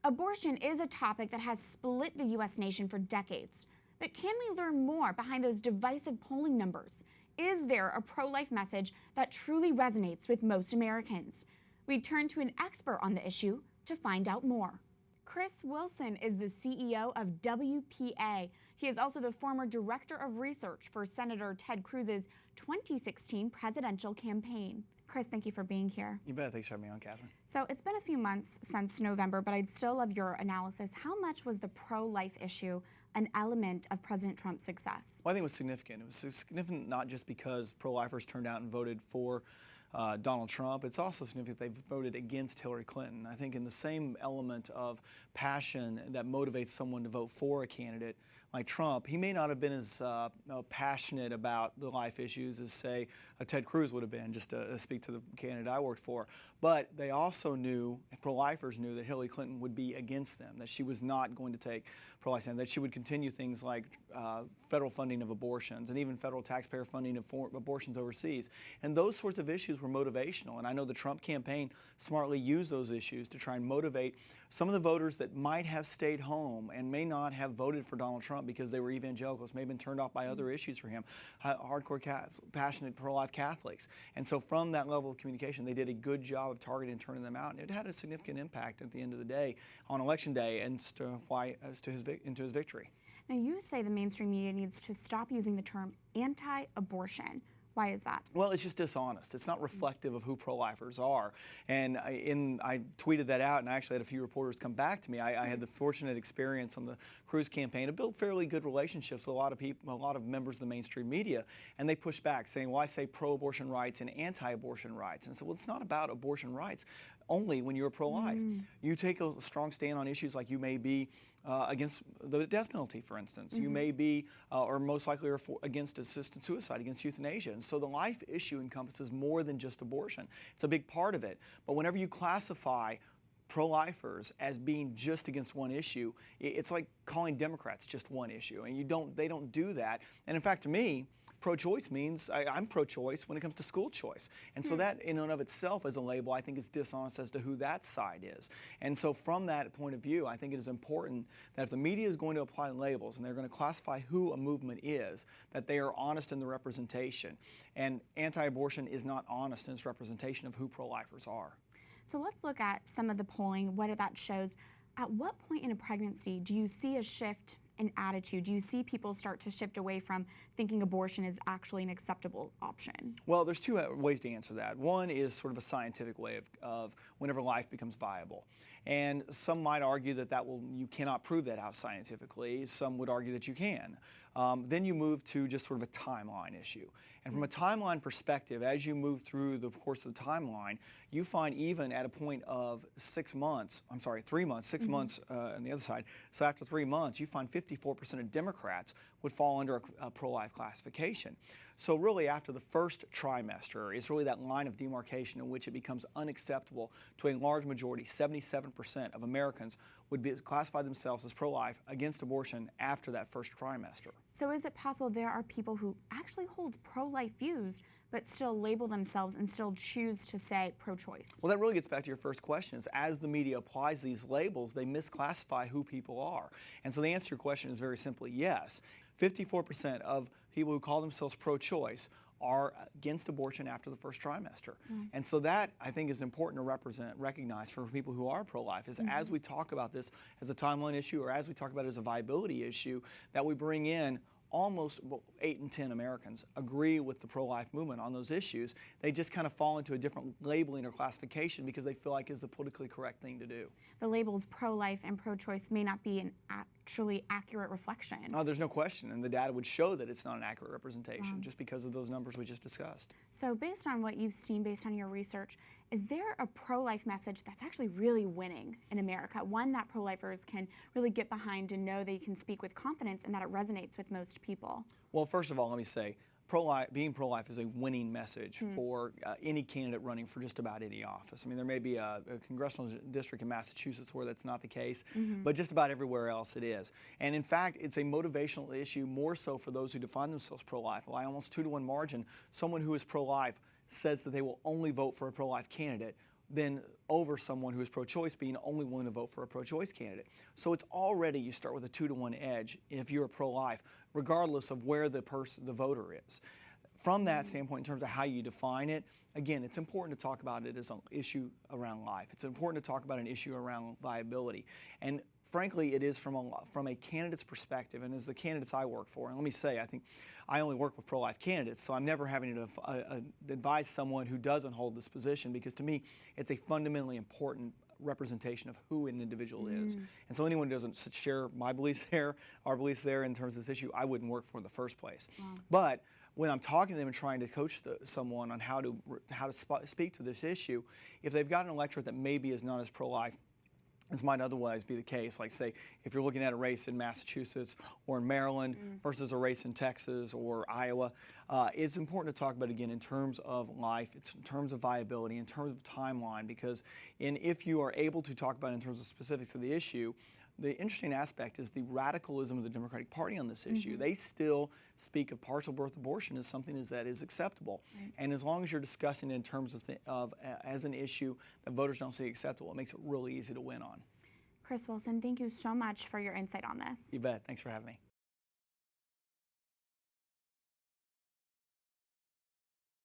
Abortion is a topic that has split the U.S. nation for decades. But can we learn more behind those divisive polling numbers? Is there a pro-life message that truly resonates with most Americans? We turn to an expert on the issue to find out more. Chris Wilson is the CEO of WPA. He is also the former director of research for Senator Ted Cruz's 2016 presidential campaign. Chris, thank you for being here. You bet. Thanks for having me on, Catherine. So it's been a few months since November, but I'd still love your analysis. How much was the pro-life issue an element of President Trump's success? Well, I think it was significant. It was significant not just because pro-lifers turned out and voted for Donald Trump. It's also significant they voted against Hillary Clinton. I think in the same element of passion that motivates someone to vote for a candidate like Trump, he may not have been as passionate about the life issues as, say, Ted Cruz would have been, just to speak to the candidate I worked for. But they also knew, pro-lifers knew, that Hillary Clinton would be against them, that she was not going to take pro-life stand, that she would continue things like federal funding of abortions and even federal taxpayer funding of abortions overseas. And those sorts of issues were motivational. And I know the Trump campaign smartly used those issues to try and motivate some of the voters that might have stayed home and may not have voted for Donald Trump because they were evangelicals, may have been turned off by other issues for him, hardcore, passionate pro-life Catholics. And so from that level of communication, they did a good job of targeting and turning them out. And it had a significant impact at the end of the day on Election Day and into his victory. Now, you say the mainstream media needs to stop using the term anti-abortion. Why is that? Well, it's just dishonest. It's not reflective of who pro-lifers are. And I tweeted that out, and I actually had a few reporters come back to me. I had the fortunate experience on the Cruz campaign to build fairly good relationships with a lot of people, a lot of members of the mainstream media, and they pushed back, saying, well, I say pro-abortion rights and anti-abortion rights. And so, well, it's not about abortion rights only when you're pro-life. You take a strong stand on issues like you may be against the death penalty, for instance. You may be, or most likely are against assisted suicide, against euthanasia. And so the life issue encompasses more than just abortion. It's a big part of it. But whenever you classify pro-lifers as being just against one issue, it's like calling Democrats just one issue. And they don't do that. And in fact, to me, pro-choice means I'm pro-choice when it comes to school choice. And so that in and of itself as a label, I think is dishonest as to who that side is. And so from that point of view, I think it is important that if the media is going to apply labels and they're going to classify who a movement is, that they are honest in the representation. And anti-abortion is not honest in its representation of who pro-lifers are. So let's look at some of the polling, what that shows. At what point in a pregnancy do you see a shift in attitude? Do you see people start to shift away from thinking abortion is actually an acceptable option? Well, there's two ways to answer that. One is sort of a scientific way of whenever life becomes viable. And some might argue that you cannot prove that out scientifically. Some would argue that you can. Then you move to just sort of a timeline issue. And from a timeline perspective, as you move through the course of the timeline, you find even at a point of 3 months, 6 months on the other side. So after 3 months, you find 54% of Democrats would fall under a pro-life classification. So really after the first trimester, it's really that line of demarcation in which it becomes unacceptable to a large majority, 77% of Americans would classify themselves as pro-life against abortion after that first trimester. So is it possible there are people who actually hold pro-life views but still label themselves and still choose to say pro-choice? Well, that really gets back to your first question. Is as the media applies these labels, they misclassify who people are. And so the answer to your question is very simply yes. 54% of people who call themselves pro-choice are against abortion after the first trimester. And so that, I think, is important to recognize for people who are pro-life, is as we talk about this as a timeline issue or as we talk about it as a viability issue, that we bring in almost 8 in 10 Americans agree with the pro-life movement on those issues. They just kind of fall into a different labeling or classification because they feel like it's the politically correct thing to do. The labels pro-life and pro-choice may not be an actually accurate reflection. No, there's no question, and the data would show that it's not an accurate representation just because of those numbers we just discussed. So based on what you've seen, based on your research, is there a pro-life message that's actually really winning in America? One that pro-lifers can really get behind and know they can speak with confidence and that it resonates with most people? Well, first of all, let me say, being pro-life is a winning message for any candidate running for just about any office. I mean, there may be a congressional district in Massachusetts where that's not the case, but just about everywhere else it is. And in fact, it's a motivational issue more so for those who define themselves pro-life. By almost 2-to-1 margin, someone who is pro-life says that they will only vote for a pro-life candidate than over someone who is pro-choice being only willing to vote for a pro-choice candidate. So it's already, you start with a 2-to-1 edge if you're pro-life, regardless of where the voter is. From that standpoint, in terms of how you define it, again, it's important to talk about it as an issue around life. It's important to talk about an issue around viability. And frankly, it is from a candidate's perspective, and as the candidates I work for, and let me say, I think I only work with pro-life candidates, so I'm never having to advise someone who doesn't hold this position, because to me, it's a fundamentally important representation of who an individual is. And so anyone who doesn't share my beliefs there, our beliefs there in terms of this issue, I wouldn't work for in the first place. Wow. But when I'm talking to them and trying to coach someone on how to speak to this issue, if they've got an electorate that maybe is not as pro-life as might otherwise be the case, like say if you're looking at a race in Massachusetts or in Maryland versus a race in Texas or Iowa, it's important to talk about, again, in terms of life, it's in terms of viability, in terms of timeline, because if you are able to talk about it in terms of specifics of the issue, the interesting aspect is the radicalism of the Democratic Party on this issue. They still speak of partial birth abortion as something that is acceptable. And as long as you're discussing it in terms of as an issue that voters don't see acceptable, it makes it really easy to win on. Chris Wilson, thank you so much for your insight on this. You bet. Thanks for having me.